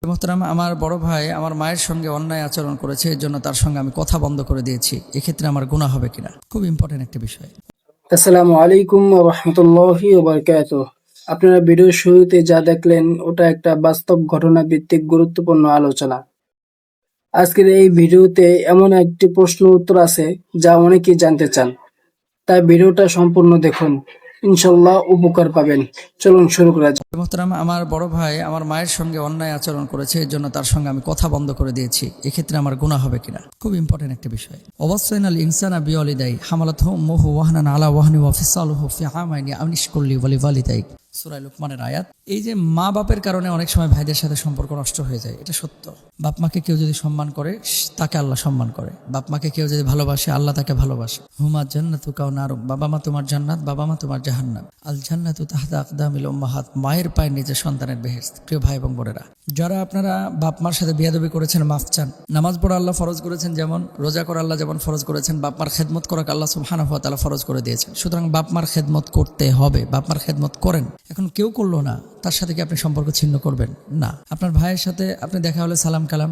মোহতারাম, আমার বড় ভাই আমার মায়ের সঙ্গে অন্যায় আচরণ করেছে, এর জন্য তার সঙ্গে আমি কথা বন্ধ করে দিয়েছি। এক্ষেত্রে আমার গুনাহ হবে কিনা? খুব ইম্পর্টেন্ট একটা বিষয়। আসসালামু আলাইকুম ওয়া রাহমাতুল্লাহি ওয়া বারাকাতুহু। আপনারা ভিডিওর শুরুতে যা দেখলেন ওটা একটা বাস্তব ঘটনা ভিত্তিক গুরুত্বপূর্ণ আলোচনা। আজকের এই ভিডিওতে এমন একটি প্রশ্ন উত্তর আছে যা অনেকেই জানতে চান, তাই ভিডিওটা সম্পূর্ণ দেখুন, ইনশাল্লাহ উপকার পাবেন। চলুন শুরু করা যাক। মোহতারাম, আমার বড় ভাই আমার মায়ের সঙ্গে অন্যায় আচরণ করেছে, এর জন্য তার সঙ্গে আমি কথা বন্ধ করে দিয়েছি। এক্ষেত্রে আমার গুনাহ হবে কিনা? খুব ইম্পর্টেন্ট একটা বিষয়। অবশ্যইনাল ইনসানা বিওয়ালিদাই হামালাতহু উম্মুহু ওয়াহনান আলা ওয়াহনি ওয়া ফিসালুহু ফি আমাইনি আন ইশকুর লি ওয়া লিওয়ালিদাইক, সূরা লুকমানের আয়াত। এই যে মা বাপের কারণে অনেক সময় ভাইদের সাথে সম্পর্ক নষ্ট হয়ে যায়, এটা সত্য। বাপ মাকে কেউ যদি সম্মান করে তাকে আল্লাহ সম্মান করে, বাপ মাকে কেউ যদি ভালোবাসে আল্লাহ তাকে ভালোবাসে। হুমা জান্নাতু কাও নারুক, বাবা মা তোমার জান্নাত, বাবা মা তোমার জাহান্নাম। আল জান্নাতু তাহতা আকদামিল উম্মাহাত, মায়ের পায়ের নিচে সন্তানের বেহেশত। প্রিয় ভাই এবং বোনেরা, যারা আপনারা বাপ মার সাথে বিয়াদবি করেছেন মাফ চান। নামাজ পড়া আল্লাহ ফরজ করেছেন যেমন, রোজা করা আল্লাহ যেমন ফরজ করেছেন, বাপ মার খেদমত করা আল্লাহ সুবহানাহু ওয়া তাআলা ফরজ করে দিয়েছেন। সুতরাং বাপ মার খেদমত করতে হবে, বাপ মার খেদমত করেন। এখন কেউ করলো না, তার সাথে কি আপনি সম্পর্ক ছিন্ন করবেন? না। আপনার ভাইয়ের সাথে আপনি দেখা হলে সালাম কালাম,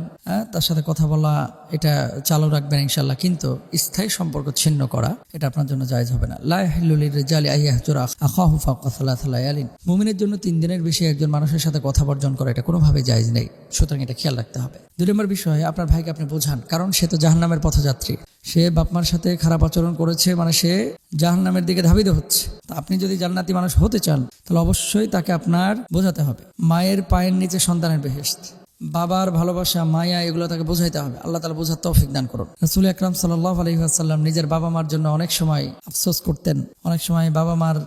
তার সাথে কথা বলা এটা চালু রাখবেন ইনশাল্লাহ, কিন্তু স্থায়ী সম্পর্ক ছিন্ন করা এটা আপনার জন্য জায়েজ হবে না। লা ইয়াহিল্লু লিররিজালি আইয়াহজুরা আখাহু ফাওকা সালাসা লায়ালিন, মুমিনের জন্য 3 দিনের বেশি একজন মানুষের সাথে কথা বর্জন করা এটা কোনোভাবেই জায়েজ নেই। সুতরাং এটা খেয়াল রাখতে হবে। 2 নম্বর বিষয়, আপনার ভাইকে আপনি বোঝান, কারণ সে তো জাহান্নামের পথযাত্রী। সে বাপমার সাথে খারাপ আচরণ করেছে, মানে সে জাহান্নামের দিকে ধাবিত হচ্ছে। তা আপনি যদি জান্নাতি মানুষ হতে চান তাহলে অবশ্যই তাকে আপনার বোঝাতে হবে। মায়ের পায়ের নিচে সন্তানের বেহেশত, বাবার ভালোবাসা মায়া, এগুলো তাকে বোঝাইতে হবে। আল্লাহ তাআলা বোঝার তৌফিক দান করুন। রাসূল আকরাম সাল্লাল্লাহু আলাইহি ওয়াসাল্লাম নিজের বাবা মার জন্য অনেক সময় আফসোস করতেন, অনেক সময় বাবা মার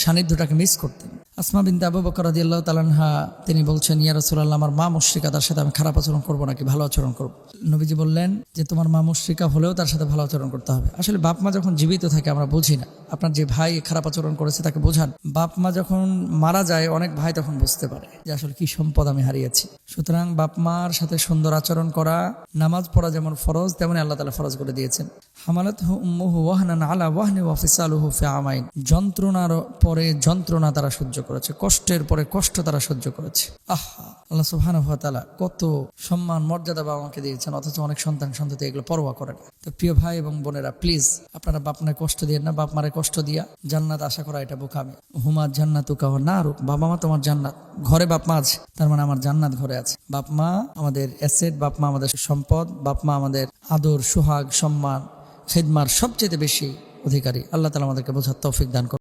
সান্নিধ্যটাকে মিস করতেন। আসমা বিনতে আবু বকর রাদিয়াল্লাহু তাআলা আনহা তিনি বলছেন, ইয়া রাসূলুল্লাহ, আমার মা মুশরিকা, তার সাথে আমি খারাপ আচরণ করব নাকি ভালো আচরণ করব? নবীজি বললেন যে তোমার মা মুশরিকা হলেও তার সাথে ভালো আচরণ করতে হবে। আসলে বাপ মা যখন জীবিত থাকে আমরা বুঝি না। আপনার যে ভাই খারাপ আচরণ করেছে তাকে বোঝান। বাপ মা যখন মারা যায় অনেক ভাই তখন বুঝতে পারে যে আসলে কি সম্পদ আমি হারিয়েছি। সুতরাং বাপ মার সাথে সুন্দর আচরণ করা, নামাজ পড়া যেমন ফরজ তেমনি আল্লাহ তাআলা ফরজ করে দিয়েছেন। হামালাতহু উম্মুহু ওয়াহনান আলা ওয়াহনি ওয়া ফিসালুহু ফি আমাইন, যন্ত্রণার পরে যন্ত্রণা তারা সহ্য করেছে, কষ্টের পরে কষ্ট তারা সহ্য করেছে। আল্লাহ সুবহানাহু ওয়া তাআলা কত সম্মান মর্যাদা বাবা মাকে দিয়েছেন, অথচ অনেক সন্তান সন্ততি এগুলো পরোয়া করে না। তো প্রিয় ভাই এবং বোনেরা, প্লিজ আপনারা বাপ মারে কষ্ট দিয়েন না। বাপ মারে কষ্ট দিয়া জান্নাত আশা করা এটা বোকামি। হুমা জান্নাতুকা ওয়া নারুক, বাবা মা তোমার জান্নাত। ঘরে বাপ মা আছে, তার মানে আমার জান্নাত ঘরে আছে। বাপ মা আমাদের অ্যাসেট, বাপ মা আমাদের সম্পদ, বাপ মা আমাদের আদর সোহাগ সম্মান খেদমার সবচেয়ে বেশি অধিকারী। আল্লাহ তাআলা আমাদেরকে বোঝার তৌফিক দান করুন।